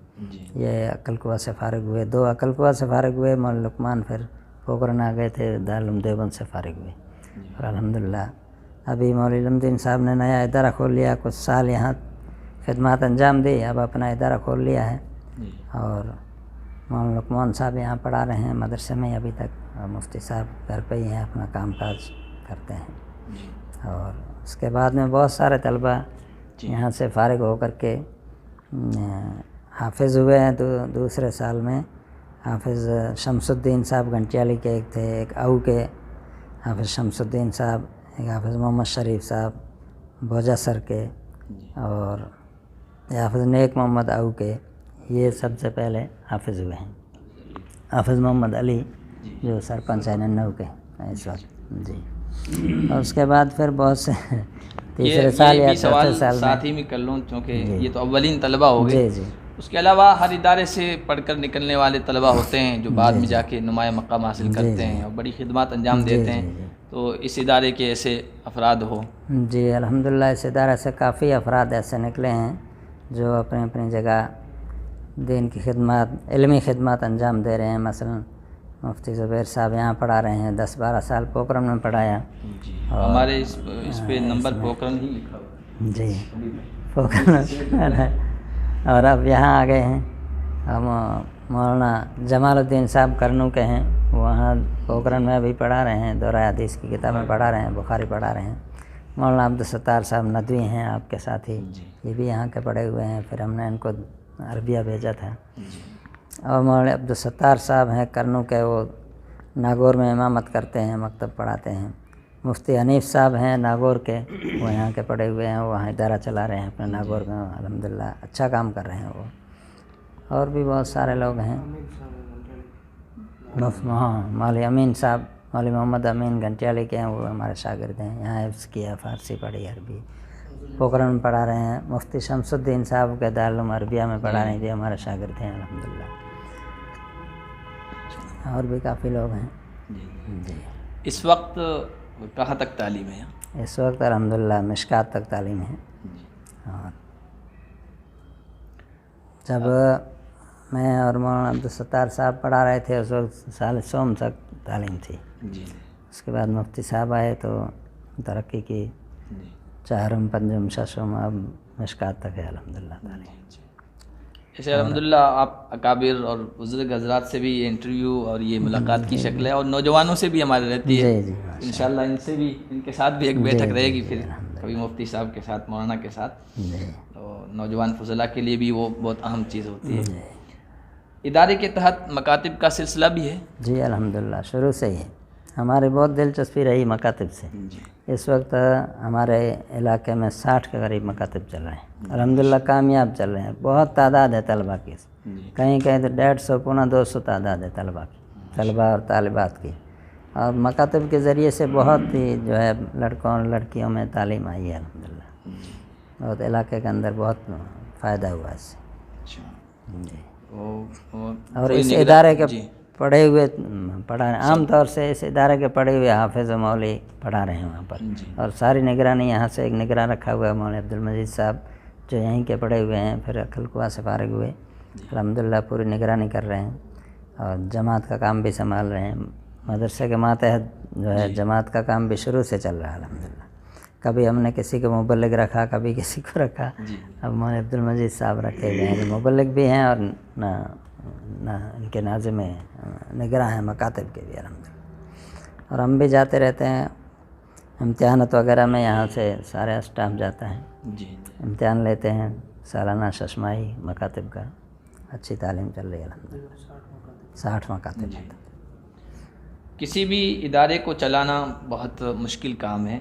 یہ عقل قوا سے فارغ ہوئے، 2 عقل قوا سے فارغ ہوئے. مولوی لقمان پھر پوکھرن آ گئے تھے، دارالعلوم دیوبند سے فارغ ہوئے. اور الحمدللہ ابھی مولوی علم الدین صاحب نے نیا ادارہ کھول لیا، کچھ سال یہاں خدمات انجام دی، اب اپنا ادارہ کھول لیا ہے. اور مولانا لقمان صاحب یہاں پڑھا رہے ہیں مدرسے میں ابھی تک، اور مفتی صاحب گھر پہ ہی ہیں، اپنا کام کاج کرتے ہیں. اور اس کے بعد میں بہت سارے طلباء یہاں سے فارغ ہو کر کے حافظ ہوئے ہیں. دوسرے سال میں حافظ شمس الدین صاحب گھنٹیالی کے ایک تھے، ایک او کے حافظ شمس الدین صاحب، ایک حافظ محمد شریف صاحب بوجا سر کے، اور حافظ نیک محمد او کے. یہ سب سے پہلے حافظ ہوئے ہیں. حافظ محمد علی جو سرپنچ ہیں ننو کے اس وقت. جی. اور اس کے بعد پھر بہت سے تیسرے سال یا چوتھے سال میں ساتھ ہی میں کر لوں، چونکہ یہ تو اولین طلباء ہو گئے. جی. اس کے علاوہ ہر ادارے سے پڑھ کر نکلنے والے طلباء ہوتے ہیں جو بعد میں جا کے نمایاں مقام حاصل کرتے ہیں اور بڑی خدمات انجام دیتے ہیں. تو اس ادارے کے ایسے افراد ہو؟ جی الحمدللہ اس ادارے سے کافی افراد ایسے نکلے ہیں جو اپنی اپنی جگہ دین کی خدمات، علمی خدمات انجام دے رہے ہیں. مثلا مفتی زبیر صاحب یہاں پڑھا رہے ہیں، 10-12 سال پوکھرن میں پڑھایا. ہمارے اس پہ نمبر پوکھرن ہی لکھا ہوا. جی پوکھرن. اور اب یہاں آ گئے ہیں ہم. مولانا جمال الدین صاحب کرنو کے ہیں، وہاں پوکھرن میں ابھی پڑھا رہے ہیں، دورہ حدیث کی کتابیں پڑھا رہے ہیں، بخاری پڑھا رہے ہیں. مولانا عبدالستار صاحب ندوی ہیں آپ کے ساتھی، یہ بھی یہاں کے پڑھے ہوئے ہیں. پھر ہم نے ان کو عربیہ بھیجا تھا. اور مولانا عبدالستار صاحب ہیں کرنو کے، وہ ناگور میں امامت کرتے ہیں، مکتب پڑھاتے ہیں. مفتی حنیف صاحب ہیں ناگور کے، وہ یہاں کے پڑھے ہوئے ہیں، وہاں ادارہ چلا رہے ہیں اپنے ناگور میں. الحمدللہ اچھا کام کر رہے ہیں وہ. اور بھی بہت سارے لوگ ہیں. مولوی امین صاحب، مولوی محمد امین گھنٹیالی کے ہیں، وہ ہمارے شاگرد ہیں. یہاں حفظ کیا، فارسی پڑھی، عربی پوکھرن میں پڑھا رہے ہیں. مفتی شمس الدین صاحب کے دارالعلوم عربیہ میں پڑھا رہے ہیں، ہمارے شاگرد ہیں الحمدللہ. اور بھی کافی لوگ ہیں. جی. اس وقت کہاں تک تعلیم ہے؟ اس وقت الحمدللہ مشکات تک تعلیم ہے. اور جب میں اور مولانا عبدالستار صاحب پڑھا رہے تھے اس وقت سال سوم تک تعلیم تھی. جی اس کے بعد مفتی صاحب آئے تو ترقی کی. جی چہارم پنجم ششم اب مشکات تک ہے الحمدللہ تعلیم. جیسے الحمدللہ آپ اکابر اور بزرگ حضرات سے بھی یہ انٹرویو اور یہ ملاقات کی شکل ہے، اور نوجوانوں سے بھی ہمارے رہتی ہے. جی انشاءاللہ ان سے بھی، ان کے ساتھ بھی ایک بیٹھک رہے گی پھر کبھی مفتی صاحب کے ساتھ، مولانا کے ساتھ. جی تو نوجوان فضلاء کے لیے بھی وہ بہت اہم چیز ہوتی ہے. ادارے کے تحت مکاتب کا سلسلہ بھی ہے. جی الحمدللہ شروع سے ہی ہماری بہت دلچسپی رہی مکاتب سے. اس وقت ہمارے علاقے میں 60 کے قریب مکاتب چل رہے ہیں الحمدللہ، کامیاب چل رہے ہیں. بہت تعداد ہے طلباء کی، کہیں کہیں تو 150 پونا 200 تعداد ہے طلباء کی، طلباء اور طالبات کی. اور مکاتب کے ذریعے سے بہت ہی جو ہے لڑکوں اور لڑکیوں میں تعلیم آئی ہے الحمدللہ. بہت علاقے کے اندر بہت فائدہ ہوا اس سے. جی اور اس ادارے کے پڑھے ہوئے عام طور سے اس ادارے کے پڑھے ہوئے حافظ و مولوی پڑھا رہے ہیں وہاں پر. اور ساری نگرانی یہاں سے ایک نگراں رکھا ہوا ہے مولانا عبدالمجید صاحب، جو یہیں کے پڑھے ہوئے ہیں، پھر اکھل کوا سے فارغ ہوئے. الحمدللہ پوری نگرانی کر رہے ہیں اور جماعت کا کام بھی سنبھال رہے ہیں. مدرسے کے ماتحت جو ہے جماعت کا کام بھی شروع سے چل رہا ہے الحمدللہ. کبھی ہم نے کسی کو مبلغ رکھا، کبھی کسی کو رکھا. اب مولانا عبدالمجید صاحب رکھے گئے ہیں جو مبلغ بھی ہیں اور نہ ان کے ناظم نگراں ہیں مکاتب کے بھی الحمدللہ. اور ہم بھی جاتے رہتے ہیں امتحانات وغیرہ میں، یہاں سے سارے اسٹاف جاتا ہے. امتحان لیتے ہیں سالانہ ششماہی مکاتب کا. اچھی تعلیم چل رہی ہے الحمدللہ. 60 مکاتب. کسی بھی ادارے کو چلانا بہت مشکل کام ہے.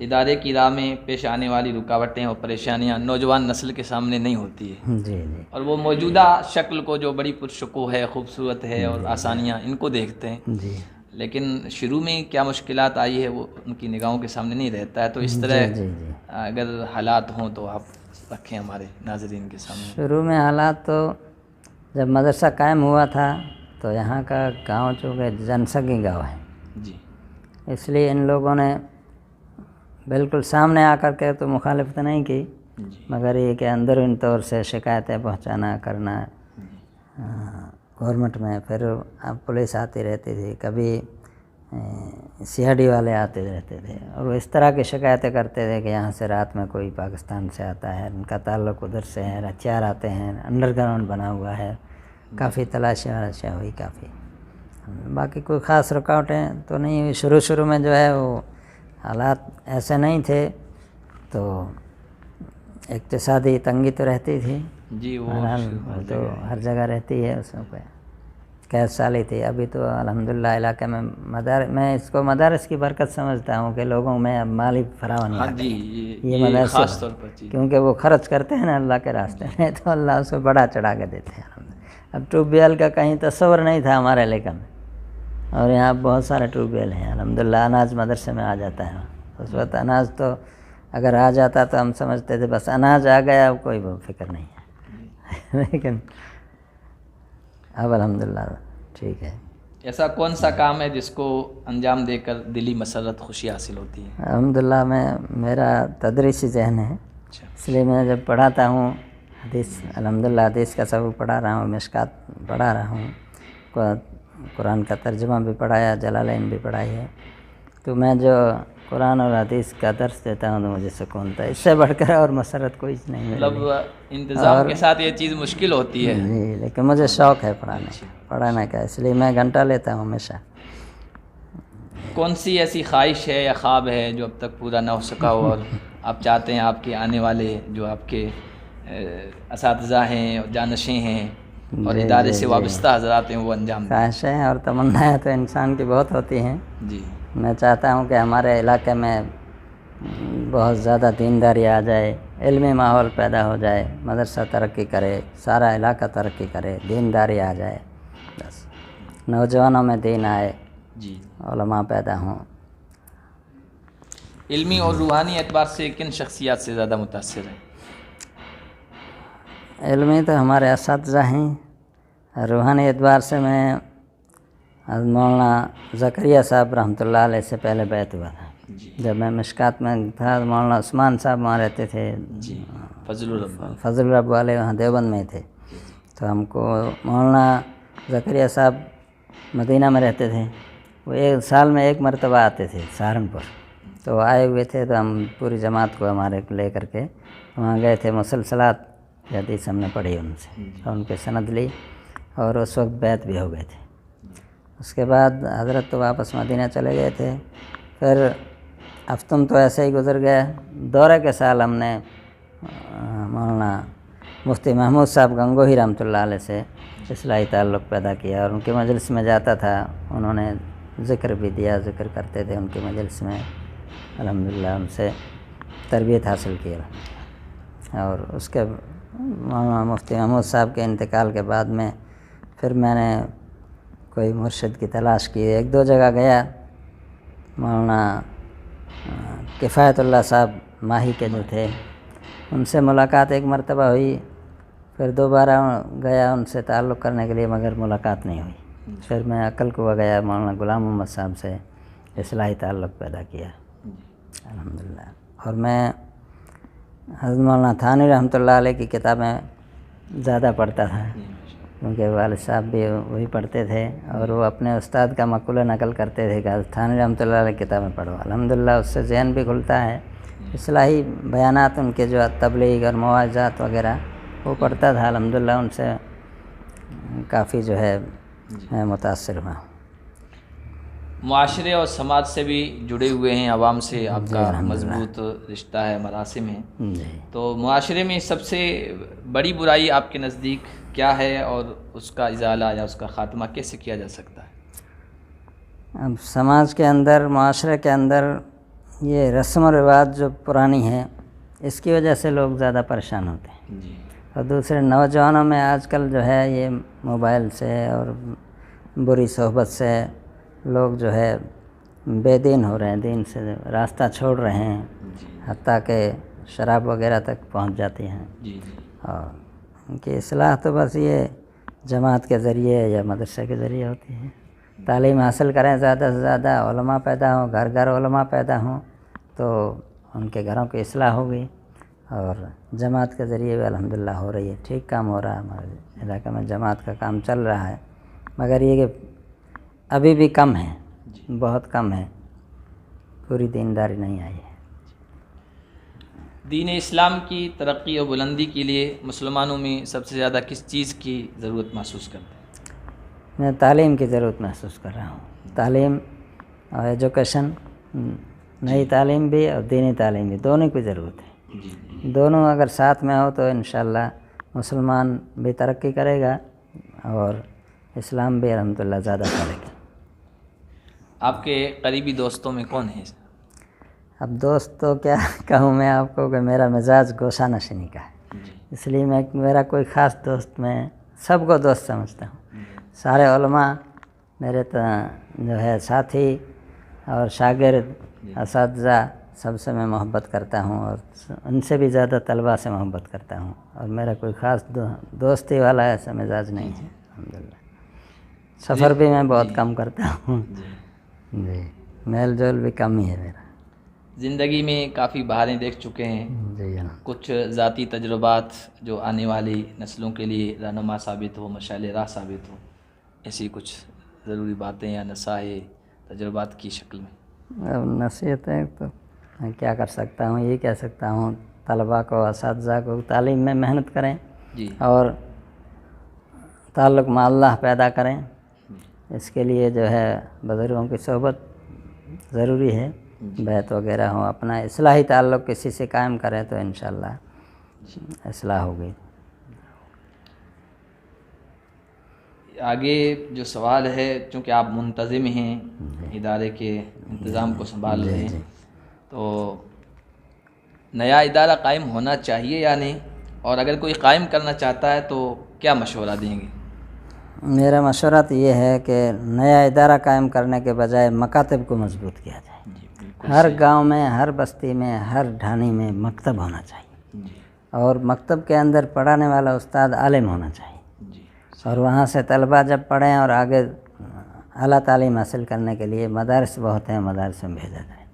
ادارے کی راہ میں پیش آنے والی رکاوٹیں اور پریشانیاں نوجوان نسل کے سامنے نہیں ہوتی ہے. جی اور وہ موجودہ شکل کو جو بڑی پرشکوہ ہے، خوبصورت ہے اور آسانیاں، ان کو دیکھتے ہیں. جی لیکن شروع میں کیا مشکلات آئی ہے وہ ان کی نگاہوں کے سامنے نہیں رہتا ہے. تو اس طرح اگر حالات ہوں تو آپ رکھیں ہمارے ناظرین کے سامنے. شروع میں حالات تو جب مدرسہ قائم ہوا تھا تو یہاں کا گاؤں چونکہ جنسنگی گاؤں ہے، جی اس لیے ان لوگوں نے بالکل سامنے آ کر کے تو مخالفت نہیں کی، مگر یہ کہ اندرون طور سے شکایتیں پہنچانا کرنا گورنمنٹ میں. پھر اب پولیس آتی رہتی تھی، کبھی CID والے آتے رہتے تھے اور وہ اس طرح کی شکایتیں کرتے تھے کہ یہاں سے رات میں کوئی پاکستان سے آتا ہے، ان کا تعلق ادھر سے ہے، ہتھیار آتے ہیں، انڈر گراؤنڈ بنا ہوا ہے. کافی تلاشی وراشیاں ہوئی کافی. باقی کوئی خاص رکاوٹیں تو نہیں ہوئی. شروع میں جو ہے وہ حالات ایسے نہیں تھے تو اقتصادی تنگی تو رہتی تھی. جی وہ تو ہر جگہ رہتی ہے. اس میں قید سالی تھی. ابھی تو الحمدللہ علاقے میں میں اس کو مدارس کی برکت سمجھتا ہوں کہ لوگوں میں اب مالی فراوانی آتی ہے. یہ مدارس خاص طور پر کیونکہ وہ خرچ کرتے ہیں نا اللہ کے راستے میں، تو اللہ اس کو بڑا چڑھا کے دیتے ہیں. اب ٹیوب ویل کا کہیں تصور نہیں تھا ہمارے علاقے میں، اور یہاں بہت سارے ٹیوب ویل ہیں الحمدللہ. اناج مدرسے میں آ جاتا ہے. اس وقت اناج تو اگر آ جاتا تو ہم سمجھتے تھے بس اناج آ گیا، اب کوئی فکر نہیں ہے. لیکن اب الحمدللہ ٹھیک ہے. ایسا کون سا کام ہے جس کو انجام دے کر دلی مسرت خوشی حاصل ہوتی ہے؟ الحمدللہ میرا تدریسی ذہن ہے، اس لیے میں جب پڑھاتا ہوں حدیث، الحمدللہ حدیث کا سبق پڑھا رہا ہوں، مشکات پڑھا رہا ہوں، قرآن کا ترجمہ بھی پڑھایا، جلالین بھی پڑھائی ہے. تو میں جو قرآن اور حدیث کا درس دیتا ہوں تو مجھے سکون تھا. اس سے بڑھ کر اور مسرت کوئی نہیں ہے. مطلب انتظام کے ساتھ یہ چیز مشکل ہوتی ہے. جی لیکن مجھے شوق ہے پڑھانے کا، اس لیے میں گھنٹہ لیتا ہوں ہمیشہ. کون سی ایسی خواہش ہے یا خواب ہے جو اب تک پورا نہ ہو سکا ہو اور آپ چاہتے ہیں آپ کے آنے والے جو آپ کے اساتذہ ہیں اور جانشیں ہیں اور ادارے سے وابستہ حضرات ہیں وہ انجام دیں؟ خواہشیں اور تمنائیں تو انسان کی بہت ہوتی ہیں. جی میں چاہتا ہوں کہ ہمارے علاقے میں بہت زیادہ دینداری آ جائے، علمی ماحول پیدا ہو جائے، مدرسہ ترقی کرے، سارا علاقہ ترقی کرے، دینداری آ جائے، بس نوجوانوں میں دین آئے، جی علماء پیدا ہوں. علمی اور روحانی اعتبار سے کن شخصیات سے زیادہ متاثر ہیں؟ علمی تو ہمارے اساتذہ ہیں، روحانی اعتبار سے میں مولانا زکریا صاحب رحمۃ اللہ علیہ سے پہلے بیعت ہوا تھا. جب میں مشکات میں تھا مولانا عثمان صاحب وہاں رہتے تھے، جی فضل الرب فضل الرب والے وہاں دیوبند میں تھے. تو ہم کو مولانا زکریا صاحب مدینہ میں رہتے تھے، وہ ایک سال میں ایک مرتبہ آتے تھے سہارنپور، تو آئے ہوئے تھے تو ہم پوری جماعت کو ہمارے لے کر کے وہاں گئے تھے، مسلسلات حدیث ہم نے پڑھی ان سے اور ان کے سند لی، اور اس وقت بیعت بھی ہو گئے تھے۔ اس کے بعد حضرت تو واپس مدینہ چلے گئے تھے، پھر ہفتم تو ایسے ہی گزر گیا۔ دورے کے سال ہم نے مولانا مفتی محمود صاحب گنگوہی رحمۃ اللہ علیہ سے اصلاحی تعلق پیدا کیا، اور ان کے مجلس میں جاتا تھا، انہوں نے ذکر بھی دیا، ذکر کرتے تھے ان کے مجلس میں، الحمدللہ ان سے تربیت حاصل کیا۔ اور اس کے مولانا مفتی محمود صاحب کے انتقال کے بعد میں پھر میں نے کوئی مرشد کی تلاش کی، ایک دو جگہ گیا، مولانا کفایت اللہ صاحب ماہی کے جو تھے ان سے ملاقات ایک مرتبہ ہوئی، پھر دوبارہ گیا ان سے تعلق کرنے کے لیے، مگر ملاقات نہیں ہوئی۔ پھر میں عقل کو گیا، مولانا غلام محمد صاحب سے اصلاحی تعلق پیدا کیا الحمدللہ۔ اور میں حضرت مولانا تھانوی رحمۃ اللہ علیہ کی کتابیں زیادہ پڑھتا تھا، کیونکہ والد صاحب بھی وہی پڑھتے تھے، اور وہ اپنے استاد کا مقولہ نقل کرتے تھے کہ حضرت تھانوی رحمۃ اللہ علیہ کتابیں پڑھو، الحمدللہ اس سے ذہن بھی کھلتا ہے۔ اصلاحی بیانات ان کے جو تبلیغ اور مواعظات وغیرہ وہ پڑھتا تھا، الحمدللہ ان سے کافی جو ہے میں متاثر ہوا۔ معاشرے اور سماج سے بھی جڑے ہوئے ہیں، عوام سے آپ کا مضبوط رشتہ ہے، مراسم ہے، تو معاشرے میں سب سے بڑی برائی آپ کے نزدیک کیا ہے، اور اس کا ازالہ یا اس کا خاتمہ کیسے کیا جا سکتا ہے؟ اب سماج کے اندر، معاشرے کے اندر یہ رسم و رواج جو پرانی ہے، اس کی وجہ سے لوگ زیادہ پریشان ہوتے ہیں، اور دوسرے نوجوانوں میں آج کل جو ہے یہ موبائل سے اور بری صحبت سے لوگ جو ہے بے دین ہو رہے ہیں، دین سے راستہ چھوڑ رہے ہیں، حتیٰ کہ شراب وغیرہ تک پہنچ جاتی ہیں۔ اور ان کی اصلاح تو بس یہ جماعت کے ذریعے یا مدرسے کے ذریعے ہوتی ہے۔ تعلیم حاصل کریں زیادہ سے زیادہ، علماء پیدا ہوں، گھر گھر علماء پیدا ہوں، تو ان کے گھروں کی اصلاح ہوگی، اور جماعت کے ذریعے بھی الحمدللہ ہو رہی ہے، ٹھیک کام ہو رہا ہے، ہمارے علاقے میں جماعت کا کام چل رہا ہے، مگر یہ کہ ابھی بھی کم ہے، بہت کم ہے، پوری دینداری نہیں آئی ہے۔ دین اسلام کی ترقی اور بلندی کے لیے مسلمانوں میں سب سے زیادہ کس چیز کی ضرورت محسوس کرتے ہیں؟ میں تعلیم کی ضرورت محسوس کر رہا ہوں، تعلیم اور ایجوکیشن، نئی تعلیم بھی اور دینی تعلیم بھی، دونوں کی ضرورت ہے۔ دونوں اگر ساتھ میں ہو تو انشاءاللہ مسلمان بھی ترقی کرے گا اور اسلام بھی الحمدللہ زیادہ پھیلے گا۔ آپ کے قریبی دوستوں میں کون ہیں؟ اب دوست تو کیا کہوں میں آپ کو کہ میرا مزاج گوشہ نشینی کا ہے، اس لیے میرا کوئی خاص دوست، میں سب کو دوست سمجھتا ہوں۔ سارے علماء میرے جو ہے ساتھی اور شاگرد، اساتذہ، سب سے میں محبت کرتا ہوں، اور ان سے بھی زیادہ طلباء سے محبت کرتا ہوں، اور میرا کوئی خاص دوستی والا ایسا مزاج نہیں ہے الحمدللہ۔ سفر بھی میں بہت کم کرتا ہوں، جی، میل جول بھی کم ہی ہے میرا۔ زندگی میں کافی بہاریں دیکھ چکے ہیں، جی جناب۔ کچھ ذاتی تجربات جو آنے والی نسلوں کے لیے رہنما ثابت ہو، مشعل راہ ثابت ہو، ایسی کچھ ضروری باتیں یا نصائح تجربات کی شکل میں؟ اب نصیحتیں تو میں کیا کر سکتا ہوں، یہ کہہ سکتا ہوں طلباء کو، اساتذہ کو تعلیم میں محنت کریں، اور تعلق مع اللہ پیدا کریں، اس کے لیے جو ہے بزرگوں کی صحبت ضروری ہے، بیعت وغیرہ ہوں، اپنا اصلاحی تعلق کسی سے قائم کریں تو انشاءاللہ اصلاح ہوگی۔ آگے جو سوال ہے، چونکہ آپ منتظم ہیں، ادارے کے انتظام کو سنبھال رہے ہیں، تو نیا ادارہ قائم ہونا چاہیے یا نہیں، اور اگر کوئی قائم کرنا چاہتا ہے تو کیا مشورہ دیں گے؟ میرا مشورہ تو یہ ہے کہ نیا ادارہ قائم کرنے کے بجائے مکاتب کو مضبوط کیا جائے۔ ہر گاؤں میں، ہر بستی میں، ہر ڈھانی میں مکتب ہونا چاہیے، اور مکتب کے اندر پڑھانے والا استاد عالم ہونا چاہیے، اور وہاں سے طلباء جب پڑھیں اور آگے اعلیٰ تعلیم حاصل کرنے کے لیے مدارس بہت ہیں، مدارس میں بھیجا جائے،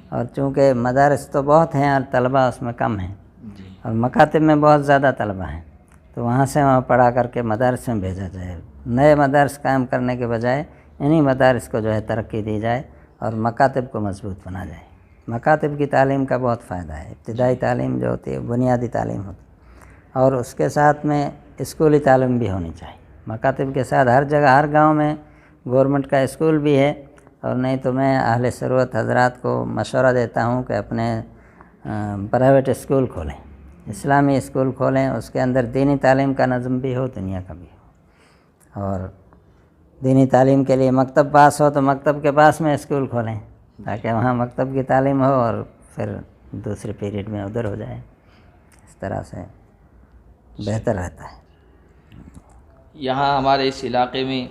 اور چونکہ مدارس تو بہت ہیں اور طلباء اس میں کم ہیں، اور مکاتب میں بہت زیادہ طلباء ہیں، تو وہاں سے وہاں پڑھا کر کے مدارس میں بھیجا جائے. نئے مدارس قائم کرنے کے بجائے انہی مدارس کو جو ہے ترقی دی جائے اور مکاتب کو مضبوط بنا جائے. مکاتب کی تعلیم کا بہت فائدہ ہے. ابتدائی تعلیم جو ہوتی ہے بنیادی تعلیم ہوتی ہے اور اس کے ساتھ میں اسکولی تعلیم بھی ہونی چاہیے. مکاتب کے ساتھ ہر جگہ ہر گاؤں میں گورنمنٹ کا اسکول بھی ہے، اور نہیں تو میں اہل ثروت حضرات کو مشورہ دیتا ہوں کہ اپنے پرائیویٹ اسکول کھولیں، اسلامی اسکول کھولیں، اس کے اندر دینی تعلیم کا نظم بھی ہو، دنیا کا بھی ہو. اور دینی تعلیم کے لیے مکتب پاس ہو تو مکتب کے پاس میں اسکول کھولیں تاکہ وہاں مکتب کی تعلیم ہو اور پھر دوسرے پیریڈ میں ادھر ہو جائے. اس طرح سے بہتر رہتا ہے. یہاں ہمارے اس علاقے میں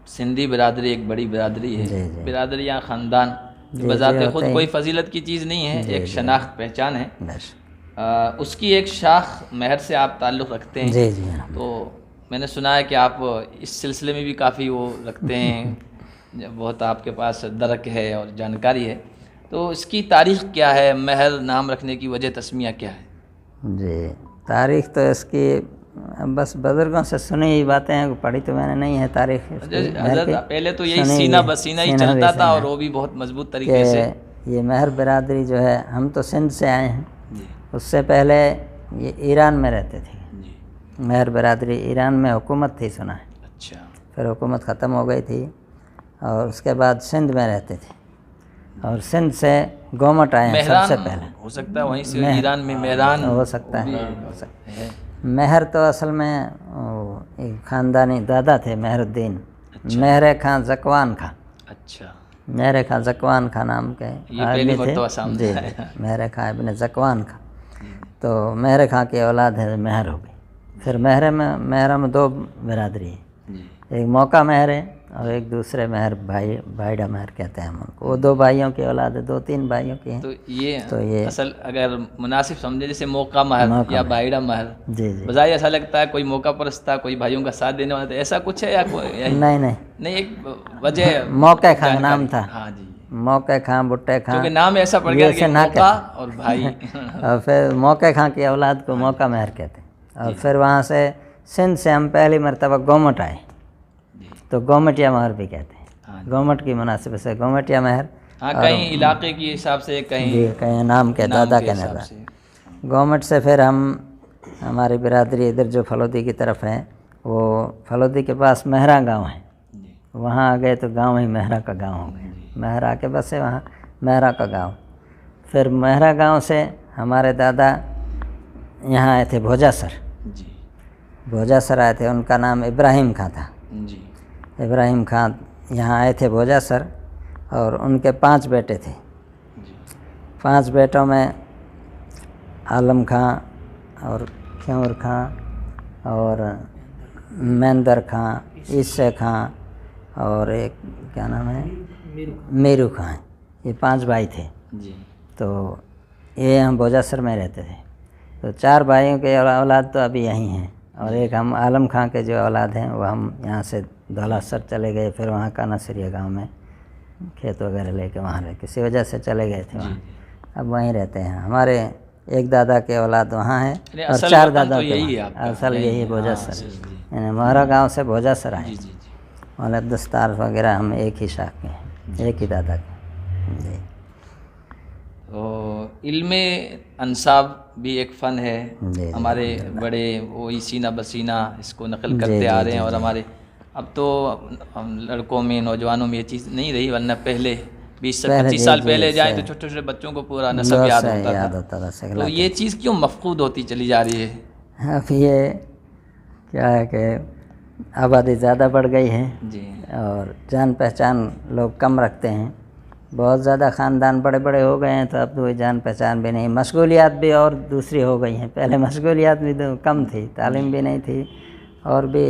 سندھی برادری ایک بڑی برادری ہے. جی جی. برادری یا خاندان بذات خود کوئی فضیلت کی چیز نہیں ہے، ایک شناخت پہچان ہے. اس کی ایک شاخ مہر سے آپ تعلق رکھتے ہیں. جی جی. تو میں نے سنا ہے کہ آپ اس سلسلے میں بھی کافی وہ رکھتے ہیں، بہت آپ کے پاس درک ہے اور جانکاری ہے. تو اس کی تاریخ کیا ہے؟ مہر نام رکھنے کی وجہ تسمیہ کیا ہے؟ جی تاریخ تو اس کی بس بزرگوں سے سنی ہوئی باتیں ہیں، پڑھی تو میں نے نہیں ہے تاریخ. حضرت پہلے تو یہی سینہ بسینہ ہی چلتا تھا اور وہ بھی بہت مضبوط طریقے سے. یہ مہر برادری جو ہے ہم تو سندھ سے آئے ہیں، اس سے پہلے یہ ایران میں رہتے تھے. مہر برادری ایران میں حکومت تھی سنا ہے. اچھا. پھر پھر حکومت ختم ہو گئی تھی اور اس کے بعد سندھ میں رہتے تھے اور سندھ سے گومٹ آئے ہیں سب سے پہلے. ہو سکتا ہے وہیں سے ایران میں مہران ہو سکتا ہے. مہر تو اصل میں ایک خاندانی دادا تھے، مہر الدین. مہر خان زکوان خان. اچھا. مہر خان زکوان خان نام کے آدمی تھے. جی مہر خان ابن زکوان خان. تو مہر خان کی اولاد ہے مہر ہو گئی. پھر مہر میں دو برادری ہے، ایک موقع مہر ہے اور ایک دوسرے مہر بھائیڈا مہر کہتے ہیں ہم ان کو. وہ دو بھائیوں کی اولاد ہے، 2-3 بھائیوں کی ہیں. تو یہ اصل اگر مناسب سمجھے جیسے موقع مہر یا بھائیڈا مہر، جی جی. بظاہر ایسا لگتا ہے کوئی موقع پرست تھا، کوئی بھائیوں کا ساتھ دینے والا تھا، ایسا کچھ ہے یا نہیں ایک وجہ موقع خان نام تھا. ہاں جی. موقع خان بھٹے خان کیونکہ نام ایسا پڑ گیا کہ موقع اور بھائی. اور پھر موقع خان کی اولاد کو موقع مہر کہتے ہیں. اور پھر وہاں سے سندھ سے ہم پہلی مرتبہ گومٹ آئے تو گومٹیا مہر بھی کہتے ہیں. گومٹ کی مناسب سے گومٹیا مہر. ہاں کہیں علاقے کے حساب سے کہیں نام کے دادا کے نظر. گومٹ سے پھر ہماری برادری ادھر جو فلودی کی طرف ہے، وہ فلودی کے پاس مہرا گاؤں ہے، وہاں آ گئے تو گاؤں ہی مہرا کا گاؤں ہو گیا. مہرا کے بسے وہاں مہرا کا گاؤں. پھر مہرا گاؤں سے ہمارے دادا یہاں آئے تھے بھوجا سر. بھوجا سر آئے تھے، ان کا نام ابراہیم خان تھا. ابراہیم خان یہاں آئے تھے بھوجا سر اور ان کے 5 بیٹے تھے. 5 بیٹوں میں عالم خان اور کھیور خان اور مہندر خان، عیسی خان اور ایک کیا نام ہے میرو خان، یہ 5 بھائی تھے. تو یہ ہم بھوجا سر میں رہتے تھے. تو 4 بھائیوں کے اولاد تو ابھی یہیں ہیں اور ایک ہم عالم خان کے جو اولاد ہیں وہ ہم یہاں سے دھولا سر چلے گئے، پھر وہاں کا نصریہ گاؤں میں کھیت وغیرہ لے کے وہاں رہے، کسی وجہ سے چلے گئے تھے وہاں. اب وہیں رہتے ہیں. ہمارے ایک دادا کے اولاد وہاں ہیں اور 4 دادا کے اصل یہی بھوجا سر، یعنی مہرا گاؤں سے بھوجا سر آئے. مولد دستار وغیرہ ہم ایک ہی شاخ کے ہیں، ایک ہی دادا کے. جی. علم انصاب بھی ایک فن ہے. جی. ہمارے بڑے وہی سینہ بسینہ اس کو نقل کرتے آ رہے ہیں اور ہمارے اب تو لڑکوں میں نوجوانوں میں یہ چیز نہیں رہی، ورنہ پہلے 20-25 سال پہلے جائیں تو چھوٹے چھوٹے بچوں کو پورا نسب یاد ہوتا تھا. تو یہ چیز کیوں مفقود ہوتی چلی جا رہی ہے؟ اب یہ کیا ہے کہ آبادی زیادہ بڑھ گئی ہے اور جان پہچان لوگ کم رکھتے ہیں. بہت زیادہ خاندان بڑے بڑے ہو گئے ہیں تو اب کوئی جان پہچان بھی نہیں. مشغولیات بھی اور دوسری ہو گئی ہیں. پہلے مشغولیات بھی کم تھی، تعلیم بھی نہیں تھی اور بھی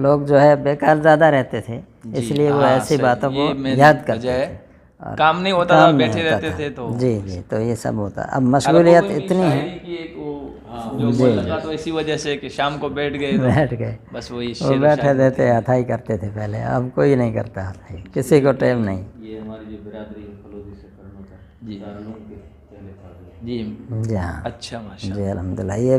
لوگ جو ہے بیکار زیادہ رہتے تھے، اس لیے وہ ایسی باتوں کو یاد کرتے تھے. کام نہیں ہوتا تھا، بیٹھے رہتے تھے. تو جی تو یہ سب ہوتا. اب مشغولیات اتنی ہیں تو اسی وجہ سے کہ شام کو بیٹھ گئے بس وہی وہ بیٹھے دیتے ہتھائی کرتے تھے پہلے. اب کوئی نہیں کرتا ہتھائی، کسی کو ٹائم نہیں. یہ ہماری جو برادری فلودی سے کرنا تھا. جی جی ہاں. اچھا ماشاء جی الحمدللہ. یہ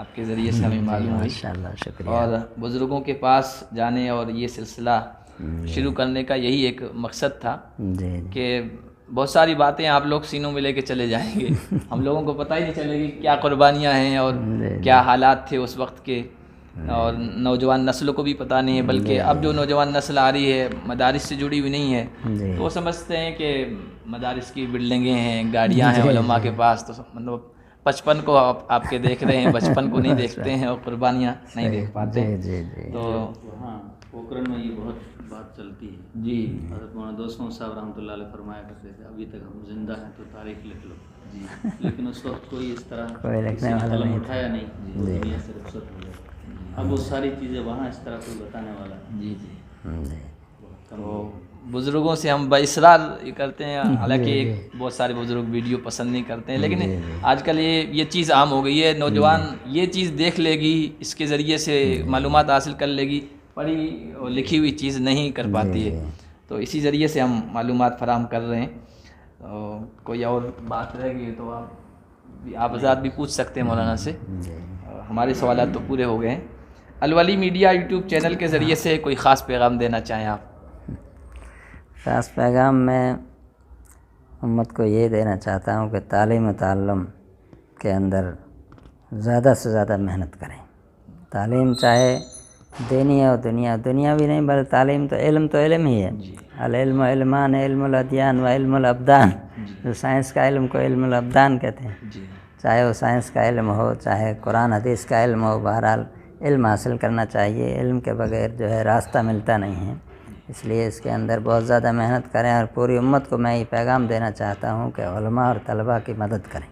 آپ کے ذریعے سے ہمیں معلوم ہوئی، ماشاءاللہ، شکریہ۔ اور بزرگوں کے پاس جانے اور یہ سلسلہ شروع کرنے کا یہی ایک مقصد تھا جی کہ بہت ساری باتیں آپ لوگ سینوں میں لے کے چلے جائیں گے، ہم لوگوں کو پتہ ہی نہیں چلے گی کیا قربانیاں ہیں اور کیا حالات تھے اس وقت کے، اور نوجوان نسلوں کو بھی پتہ نہیں ہے، بلکہ اب جو نوجوان نسل آ رہی ہے مدارس سے جڑی ہوئی نہیں ہے، تو وہ سمجھتے ہیں کہ مدارس کی بلڈنگیں ہیں، گاڑیاں ہیں علماء کے پاس، تو مطلب بچپن کو آپ کے دیکھ رہے ہیں، بچپن کو نہیں دیکھتے ہیں اور قربانیاں نہیں دیکھ پاتے۔ جی جی تو ہاں پوکرن میں یہ بہت بات چلتی ہے جی حضرت مولانا دوست محمد صاحب رحمۃ اللہ علیہ فرمایا کرتے تھے ابھی تک ہم زندہ ہیں تو تاریخ لکھ لو جی، لیکن اس وقت کوئی اس طرح کوئی لکھنے کسی نے والا قلم نہیں اٹھایا نہیں وہ دنیا سے رخصت ہو گئے۔ اب وہ ساری چیزیں وہاں اس طرح کوئی بتانے والا جی جی جی بہت کم تو بزرگوں سے ہم باصرار یہ کرتے ہیں، حالانکہ بہت سارے بزرگ ویڈیو پسند نہیں کرتے ہیں، لیکن آج کل یہ چیز عام ہو گئی ہے، نوجوان یہ چیز دیکھ لے گی، اس کے ذریعے سے معلومات حاصل کر لے گی، پڑھی اور لکھی ہوئی چیز نہیں کر پاتی ہے، تو اسی ذریعے سے ہم معلومات فراہم کر رہے ہیں۔ کوئی اور بات رہ گئی تو آپ حضرات بھی پوچھ سکتے ہیں مولانا سے، ہمارے سوالات تو پورے ہو گئے ہیں۔ الولی میڈیا یوٹیوب چینل کے ذریعے سے کوئی خاص پیغام دینا چاہیں آپ؟ خاص پیغام میں امت کو یہ دینا چاہتا ہوں کہ تعلیم و تعلم کے اندر زیادہ سے زیادہ محنت کریں۔ تعلیم چاہے دینی اور دنیاوی نہیں، بلکہ تعلیم تو علم ہی ہے۔ العلم علمان، علم الادیان و علم الابدان، جو سائنس کا علم کو علم الابدان کہتے ہیں، چاہے وہ سائنس کا علم ہو، چاہے قرآن حدیث کا علم ہو، بہرحال علم حاصل کرنا چاہیے۔ علم کے بغیر جو ہے راستہ ملتا نہیں ہے، اس لیے اس کے اندر بہت زیادہ محنت کریں، اور پوری امت کو میں یہ پیغام دینا چاہتا ہوں کہ علماء اور طلباء کی مدد کریں،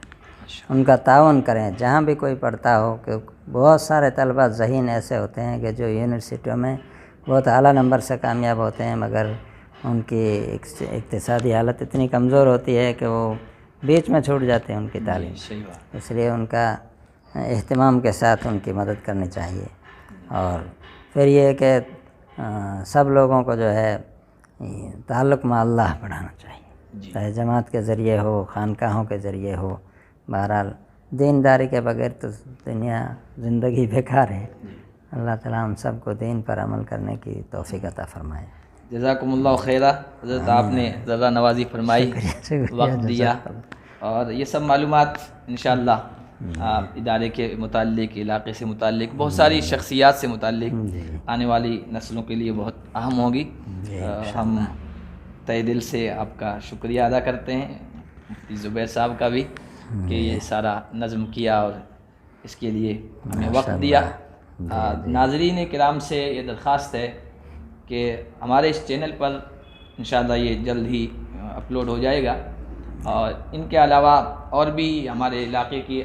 ان کا تعاون کریں جہاں بھی کوئی پڑھتا ہو، کہ بہت سارے طلباء ذہین ایسے ہوتے ہیں کہ جو یونیورسٹیوں میں بہت اعلیٰ نمبر سے کامیاب ہوتے ہیں، مگر ان کی اقتصادی حالت اتنی کمزور ہوتی ہے کہ وہ بیچ میں چھوٹ جاتے ہیں ان کی تعلیم، اس لیے ان کا اہتمام کے ساتھ ان کی مدد کرنی چاہیے۔ اور پھر یہ کہ سب لوگوں کو جو ہے تعلق مع اللہ بڑھانا چاہیے، چاہے جماعت کے ذریعے ہو، خانقاہوں کے ذریعے ہو، بہرحال دینداری کے بغیر تو دنیا زندگی بیکار ہے۔ اللہ تعالیٰ ہم سب کو دین پر عمل کرنے کی توفیق عطا فرمائے۔ جزاکم اللہ خیرہ حضرت، آپ نے ذرا نوازی فرمائی، وقت دیا، اور یہ سب معلومات انشاءاللہ ادارے کے متعلق، علاقے سے متعلق، بہت ساری شخصیات سے متعلق آنے والی نسلوں کے لیے بہت اہم ہوگی۔ ہم تہ دل سے آپ کا شکریہ ادا کرتے ہیں، مفتی زبیر صاحب کا بھی، کہ یہ سارا نظم کیا اور اس کے لیے ہمیں وقت دیا۔ ناظرین کرام سے یہ درخواست ہے کہ ہمارے اس چینل پر انشاءاللہ یہ جلد ہی اپلوڈ ہو جائے گا، اور ان کے علاوہ اور بھی ہمارے علاقے کے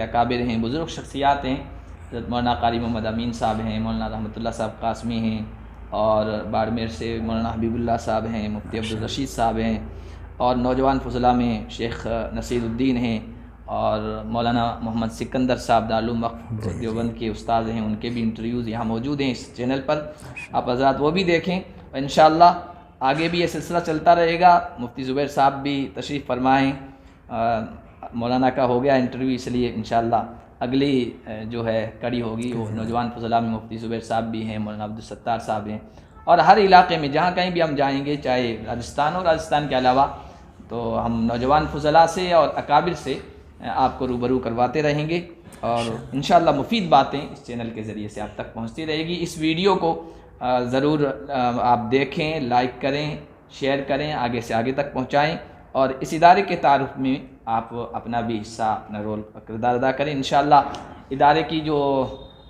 اکابر ہیں، بزرگ شخصیات ہیں، حضرت مولانا قاری محمد امین صاحب ہیں، مولانا رحمۃ اللہ صاحب قاسمی ہیں، اور باڑمیر سے مولانا حبیب اللہ صاحب ہیں، مفتی عبدالرشید صاحب ہیں، اور نوجوان فضلاء میں شیخ نصیر الدین ہیں، اور مولانا محمد سکندر صاحب دارالعلوم وقف دیوبند کے استاد ہیں، ان کے بھی انٹرویوز یہاں موجود ہیں اس چینل پر، آپ حضرات وہ بھی دیکھیں، اور انشاءاللہ آگے بھی یہ سلسلہ چلتا رہے گا۔ مفتی زبیر صاحب بھی تشریف فرمائیں، مولانا کا ہو گیا انٹرویو، اس لیے انشاءاللہ اگلی جو ہے کڑی ہوگی وہ نوجوان فضلاء میں مفتی زبیر صاحب بھی ہیں، مولانا عبدالستار صاحب ہیں، اور ہر علاقے میں جہاں کہیں بھی ہم جائیں گے، چاہے راجستھان ہو، راجستھان کے علاوہ، تو ہم نوجوان فضلاء سے اور اکابر سے آپ کو روبرو کرواتے رہیں گے، اور انشاءاللہ مفید باتیں اس چینل کے ذریعے سے آپ تک پہنچتی رہے گی۔ اس ویڈیو کو ضرور آپ دیکھیں، لائک کریں، شیئر کریں، آگے سے آگے تک پہنچائیں، اور اس ادارے کے تعارف میں آپ اپنا بھی حصہ، اپنا رول کردار ادا کریں۔ انشاءاللہ ادارے کی جو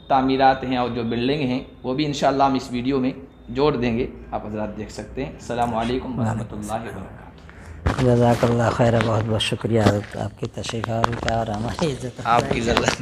تعمیرات ہیں اور جو بلڈنگ ہیں وہ بھی انشاءاللہ ہم اس ویڈیو میں جوڑ دیں گے، آپ حضرات دیکھ سکتے ہیں۔ السلام علیکم ورحمۃ اللہ وبرکاتہ۔ جزاک اللہ خیر، بہت بہت شکریہ آپ کی تشریف آوری کا اور ہماری عزت آپ کی ضرورت